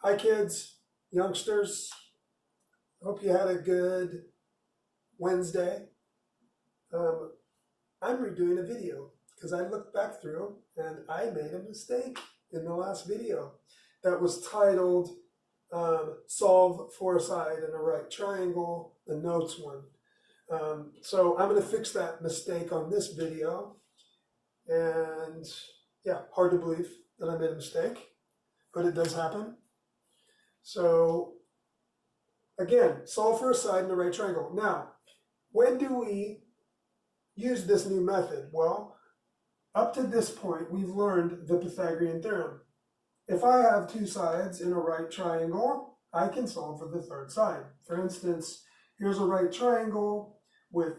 Hi kids, youngsters, hope you had a good Wednesday. Um, I'm redoing a video because I looked back through and I made a mistake in the last video that was titled Solve for a Side and a Right Triangle, the notes one. So I'm going to fix that mistake on this video, and yeah, hard to believe that I made a mistake, but it does happen. So again, solve for a side in a right triangle. Now, when do we use this new method? Well, up to this point, we've learned the Pythagorean theorem. If I have two sides in a right triangle, I can solve for the third side. For instance, here's a right triangle with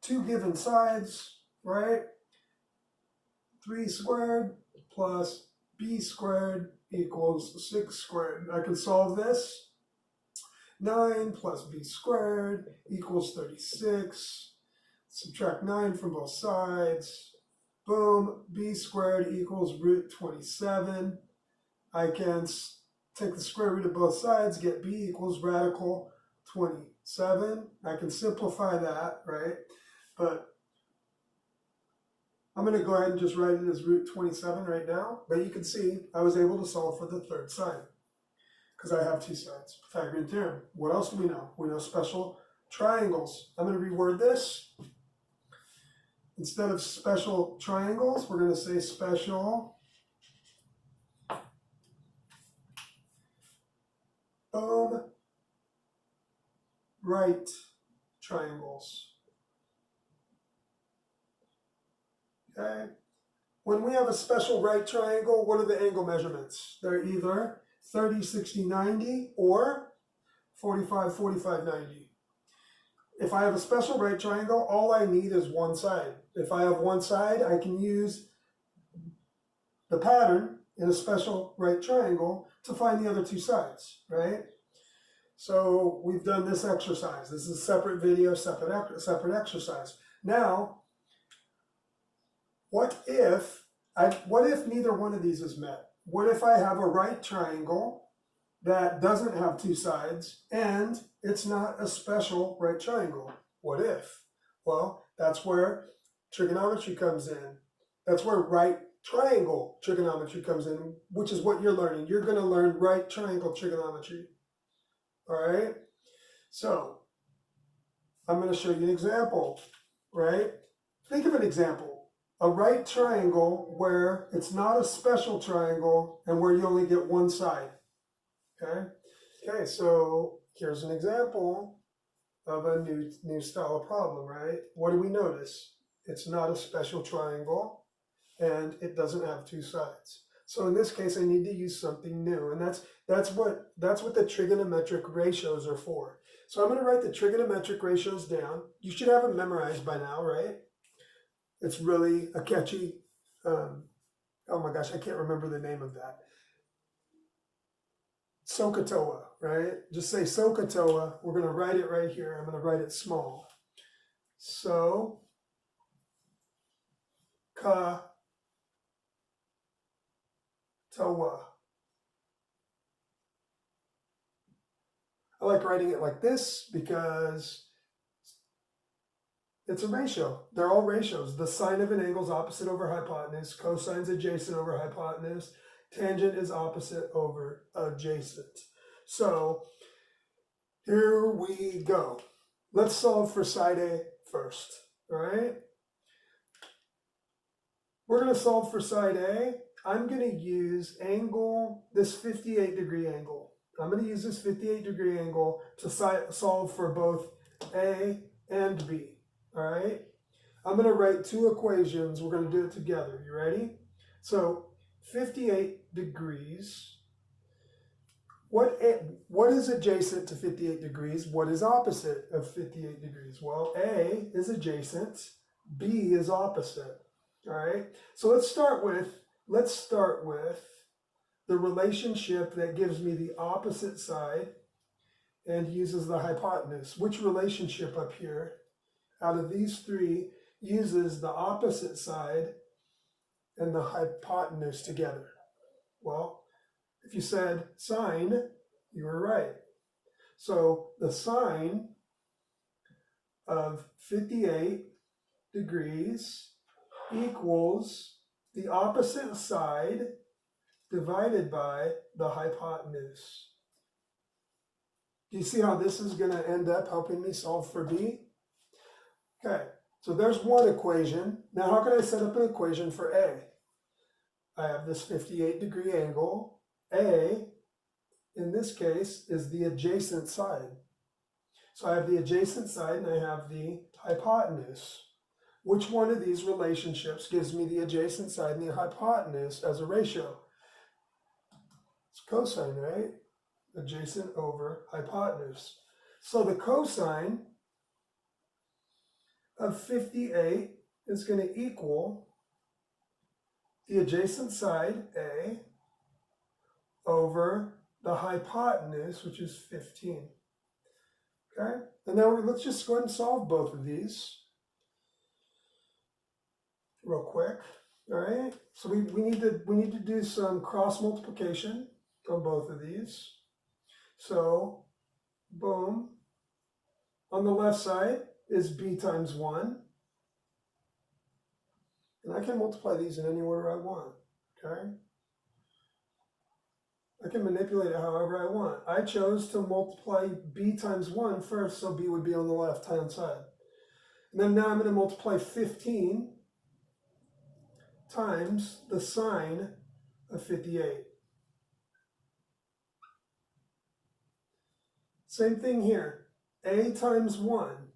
two given sides, right? 3 squared plus b squared equals 6 squared. I can solve this. 9 plus b squared equals 36. Subtract 9 from both sides. Boom, b squared equals root 27. I can take the square root of both sides, get b equals radical 27. I can simplify that, right? But I'm going to go ahead and just write it as root 27 right now. But you can see I was able to solve for the third side because I have two sides. Pythagorean theorem. What else do we know? We know special triangles. I'm going to reword this. Instead of special triangles, we're going to say special right triangles. Okay. When we have a special right triangle, what are the angle measurements? They're either 30, 60, 90 or 45, 45, 90. If I have a special right triangle, all I need is one side. If I have one side, I can use the pattern in a special right triangle to find the other two sides, right? So we've done this exercise. This is a separate video, separate exercise. Now, what if neither one of these is met? What if I have a right triangle that doesn't have two sides and it's not a special right triangle? What if? Well, that's where trigonometry comes in. That's where right triangle trigonometry comes in, which is what you're learning. You're going to learn right triangle trigonometry. All right? So, I'm going to show you an example, right? Think of an example. A right triangle where it's not a special triangle and where you only get one side. Okay? Okay, so here's an example of a new style of problem, right? What do we notice? It's not a special triangle and it doesn't have two sides. So in this case, I need to use something new, and that's what the trigonometric ratios are for. So I'm going to write the trigonometric ratios down. You should have them memorized by now, right? It's really a catchy, oh my gosh, I can't remember the name of that. SOHCAHTOA, right? Just say SOHCAHTOA. We're going to write it right here. I'm going to write it small. SOHCAHTOA. I like writing it like this because it's a ratio. They're all ratios. The sine of an angle is opposite over hypotenuse. Cosine's adjacent over hypotenuse. Tangent is opposite over adjacent. So here we go. Let's solve for side A first, all right? We're going to solve for side A. I'm going to use this 58-degree angle. I'm going to use this 58-degree angle to solve for both A and B. All right, I'm going to write two equations. We're going to do it together. You ready? So 58 degrees. What is adjacent to 58 degrees? What is opposite of 58 degrees? Well, A is adjacent. B is opposite. All right. So let's start with the relationship that gives me the opposite side and uses the hypotenuse. Which relationship up here out of these three uses the opposite side and the hypotenuse together? Well, If you said sine, you were right. So the sine of 58 degrees equals the opposite side divided by the hypotenuse. Do you see how this is going to end up helping me solve for B? Okay, so there's one equation. Now how can I set up an equation for A? I have this 58-degree angle. A, in this case, is the adjacent side. So I have the adjacent side and I have the hypotenuse. Which one of these relationships gives me the adjacent side and the hypotenuse as a ratio? It's cosine, right? Adjacent over hypotenuse. So the cosine of 58 is going to equal the adjacent side, A, over the hypotenuse, which is 15. Okay? And now let's just go ahead and solve both of these real quick. All right? So we need to do some cross multiplication on both of these. So, boom. On the left side is B times 1. And I can multiply these in any order I want. Okay? I can manipulate it however I want. I chose to multiply B times 1 first, so B would be on the left-hand side. And then now I'm going to multiply 15 times the sine of 58. Same thing here. A times 1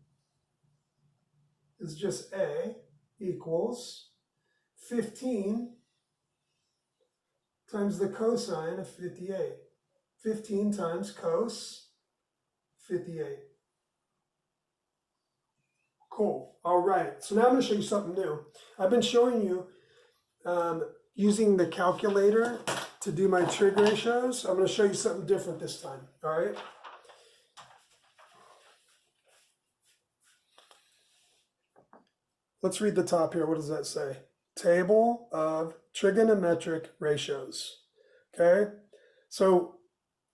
is just A equals 15 times the cosine of 58. 15 times cos 58. Cool. All right. So now I'm going to show you something new. I've been showing you using the calculator to do my trig ratios. I'm going to show you something different this time. All right. Let's read the top here. What does that say? Table of trigonometric ratios. Okay, so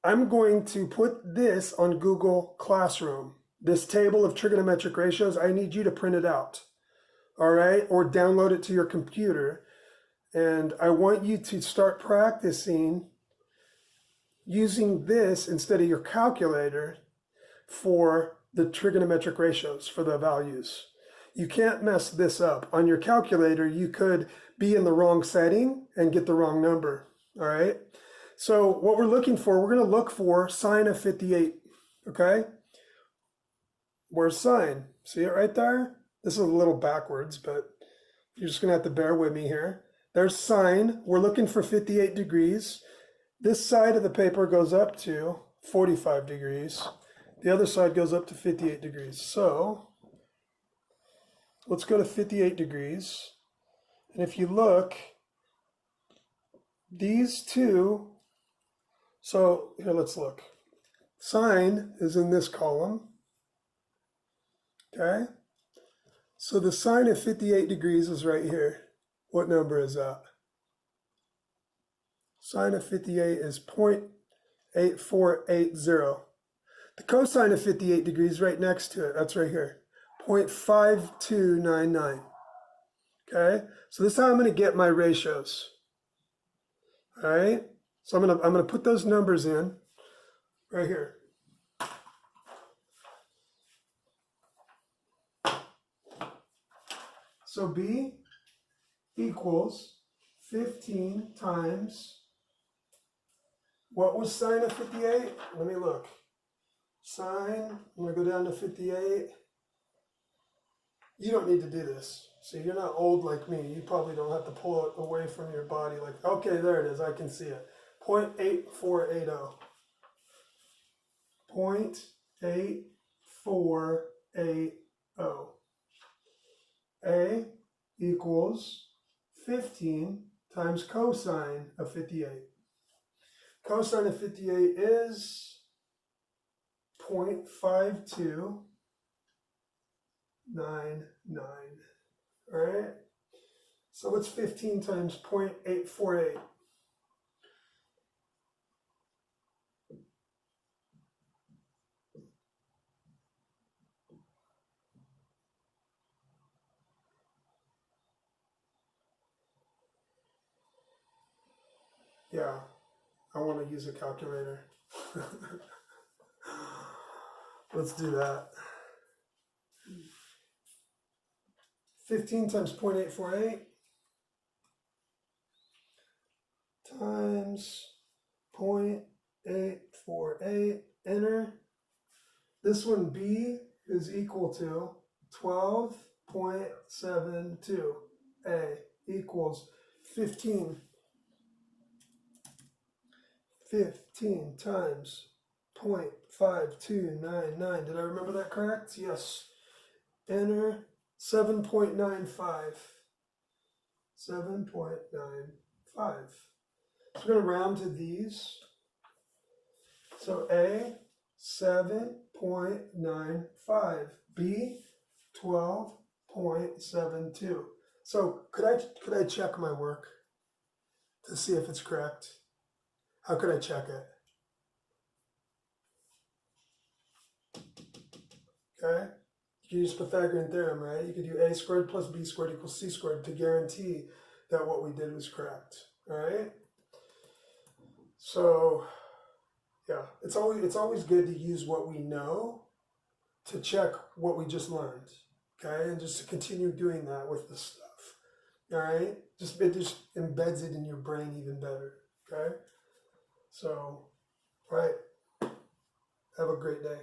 I'm going to put this on Google Classroom. This table of trigonometric ratios, I need you to print it out. All right, or download it to your computer. And I want you to start practicing using this instead of your calculator for the trigonometric ratios, for the values. You can't mess this up. On your calculator, you could be in the wrong setting and get the wrong number, all right? So what we're looking for, we're going to look for sine of 58, okay? Where's sine? See it right there? This is a little backwards, but you're just going to have to bear with me here. There's sine. We're looking for 58 degrees. This side of the paper goes up to 45 degrees. The other side goes up to 58 degrees. So let's go to 58 degrees. And if you look, these two, so here, let's look. Sine is in this column. Okay? So the sine of 58 degrees is right here. What number is that? Sine of 58 is 0.8480. The cosine of 58 degrees right next to it. That's right here. 0.5299. Okay? So this is how I'm going to get my ratios. All right? So I'm going to put those numbers in right here. So B equals 15 times, what was sine of 58? Let me look. Sine, I'm going to go down to 58. You don't need to do this. See, you're not old like me. You probably don't have to pull it away from your body. Like, okay, there it is. I can see it. 0.8480. 0.8480. A equals 15 times cosine of 58. Cosine of 58 is 0.5299. All right? So what's 15 times 0.848? Yeah, I want to use a calculator. Let's do that. 15 times 0.848 times 0.848, enter. This one, B, is equal to 12.72. A equals 15. 15 times 0.5299. Did I remember that correct? Yes. Enter. 7.95. 7.95. So we're going to round to these. So A, 7.95. B, 12.72. So could I check my work to see if it's correct? How could I check it? Okay? You can use Pythagorean theorem, right? You could do a squared plus b squared equals c squared to guarantee that what we did was correct. All right? So, yeah, it's always good to use what we know to check what we just learned. Okay? And just to continue doing that with the stuff. All right? It just embeds it in your brain even better. Okay? So, all right. Have a great day.